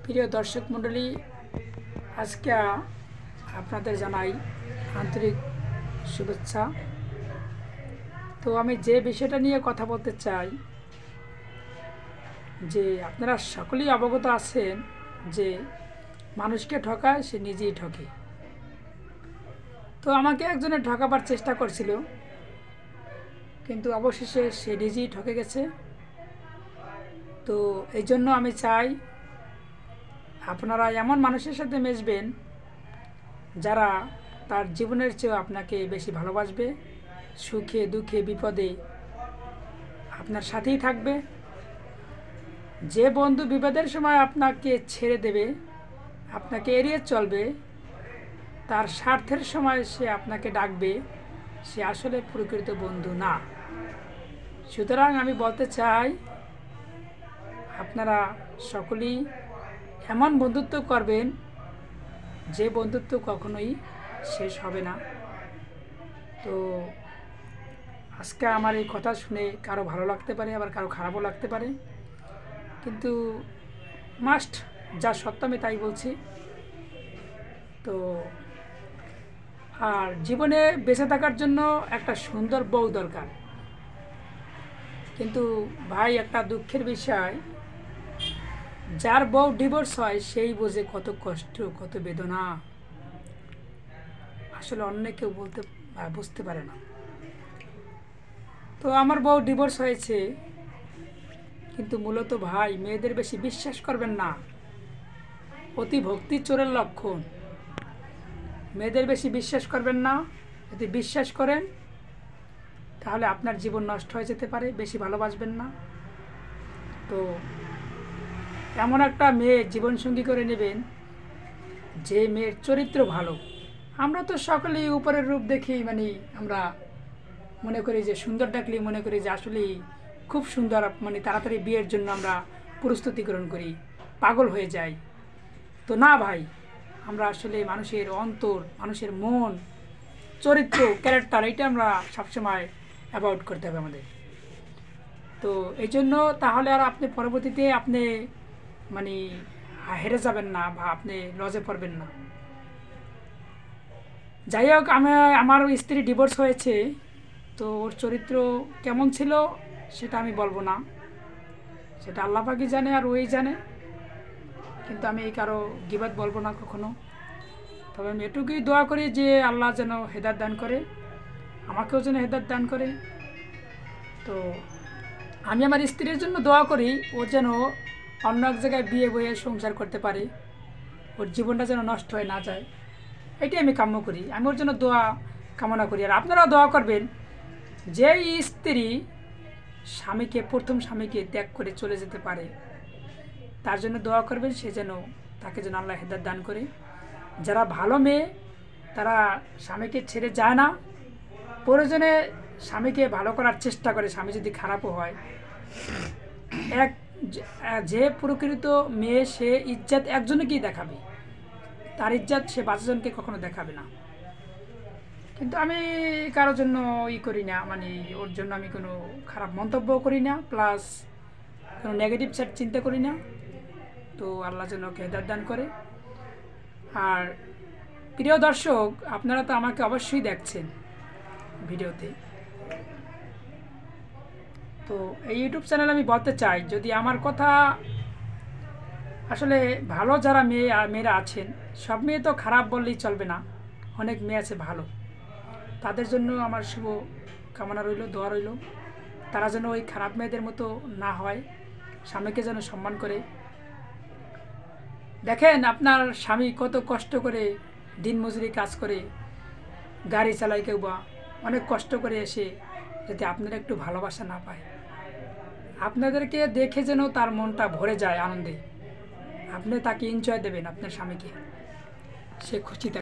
প্রিয় দর্শক মণ্ডলী, আজকে আপনাদের জানাই আন্তরিক শুভেচ্ছা। তো আমি যে বিষয়টা নিয়ে কথা বলতে চাই, যে আপনারা সকলেই অবগত আছেন যে মানুষকে ঠকায় সে নিজেই ঠকে। তো আমাকে একজনে ঠকাবার চেষ্টা করছিল, কিন্তু অবশেষে সে নিজেই ঠকে গেছে। তো এই জন্য আমি চাই আপনারা এমন মানুষের সাথে মিশবেন যারা তার জীবনের চেয়েও আপনাকে বেশি ভালোবাসবে, সুখে দুঃখে বিপদে আপনার সাথেই থাকবে। যে বন্ধু বিপদের সময় আপনাকে ছেড়ে দেবে, আপনাকে এড়িয়ে চলবে, তার স্বার্থের সময় সে আপনাকে ডাকবে, সে আসলে প্রকৃত বন্ধু না। সুতরাং আমি বলতে চাই, আপনারা সকলেই এমন বন্ধুত্ব করবেন যে বন্ধুত্ব কখনোই শেষ হবে না। তো আজকে আমার এই কথা শুনে কারো ভালো লাগতে পারে, আবার কারো খারাপও লাগতে পারে, কিন্তু মাস্ট যা সত্য আমি তাই বলছি। তো আর জীবনে বেঁচে থাকার জন্য একটা সুন্দর বউ দরকার, কিন্তু ভাই একটা দুঃখের বিষয়, যার বউ ডিভোর্স হয় সেই বোঝে কত কষ্ট, কত বেদনা। আসলে অন্য কেউ বুঝতে পারে না। তো আমার বউ ডিভোর্স হয়েছে, কিন্তু মূলত ভাই মেয়েদের বেশি বিশ্বাস করবেন না, অতি ভক্তি চোরের লক্ষণ। মেয়েদের বেশি বিশ্বাস করবেন না। যদি বিশ্বাস করেন তাহলে আপনার জীবন নষ্ট হয়ে যেতে পারে, বেশি ভালোবাসবেন না। তো এমন একটা মেয়ে জীবনসঙ্গী করে নেবেন যে মেয়ের চরিত্র ভালো। আমরা তো সকলেই উপরের রূপ দেখি, আমরা মনে করি যে সুন্দর ডাকলেই মনে করি যে আসলেই খুব সুন্দর, তাড়াতাড়ি বিয়ের জন্য আমরা প্রস্তুতিকরণ করি, পাগল হয়ে যাই। তো না ভাই, আমরা আসলে মানুষের অন্তর, মানুষের মন, চরিত্র, ক্যারেক্টার, এইটা আমরা সবসময় অ্যাভয়েড করতে হবে আমাদের। তো এই জন্য তাহলে আর আপনি পরবর্তীতে আপনি হেরে যাবেন না, বা আপনি লজে পড়বেন না। যাই হোক, আমার স্ত্রী ডিভোর্স হয়েছে, তো ওর চরিত্র কেমন ছিল সেটা আমি বলবো না, সেটা আল্লাহ পাকই জানে আর ওই জানে। কিন্তু আমি কারো গীবত বলবো না কখনো। তবে আমি এটুকুই দোয়া করি যে আল্লাহ যেন হেদায়েত দান করে, আমাকেও যেন হেদায়েত দান করে। তো আমি আমার স্ত্রীর জন্য দোয়া করি, ও যেন অন্য এক জায়গায় বিয়ে বয়ে সংসার করতে পারে, ওর জীবনটা যেন নষ্ট হয়ে না যায়, এটাই আমি কাম্য করি। আমি ওর জন্য দোয়া কামনা করি। আর আপনারাও দোয়া করবেন, যে স্ত্রী প্রথম স্বামীকে ত্যাগ করে চলে যেতে পারে, তার জন্য দোয়া করবেন, তাকে যেন আল্লাহ হেদায়েত দান করে। যারা ভালো মেয়ে, তারা স্বামীকে ছেড়ে যায় না, প্রয়োজনে স্বামীকে ভালো করার চেষ্টা করে, স্বামী যদি খারাপও হয়। যে প্রকৃত মেয়ে, সে ইজ্জত একজনকেই দেখাবে, তার ইজ্জত সে 5 জনকে কখনো দেখাবে না। কিন্তু আমি কারোর জন্য করি না, ওর জন্য আমি কোনো খারাপ মন্তব্য করি না, প্লাস কোনো নেগেটিভ সাইড চিন্তা করি না। তো আল্লাহ যেন ওকে হেদায়েত দান করে। আর প্রিয় দর্শক, আপনারা তো আমাকে অবশ্যই দেখছেন ভিডিওতে। তো এই ইউটিউব চ্যানেলে আমি বলতে চাই, যদি আমার কথা আসলে ভালো যারা মেয়েরা আছেন, সব মেয়ে তো খারাপ বললেই চলবে না, অনেক মেয়ে আছে ভালো, তাদের জন্য আমার শুভ কামনা রইল, দোয়া রইল। তারা যেন ওই খারাপ মেয়েদের মতো না হয়, স্বামীকে যেন সম্মান করে। দেখেন আপনার স্বামী কত কষ্ট করে দিনমজুরি কাজ করে, গাড়ি চালায়, কেউ বা অনেক কষ্ট করে এসে যাতে আপনারা একটু ভালোবাসা না পায়, আপনাদেরকে দেখে যেন তার মনটা ভরে যায় আনন্দে, আপনি তাকে এনজয় দেবেন, আপনার স্বামীকে, সে খুশি থাকে।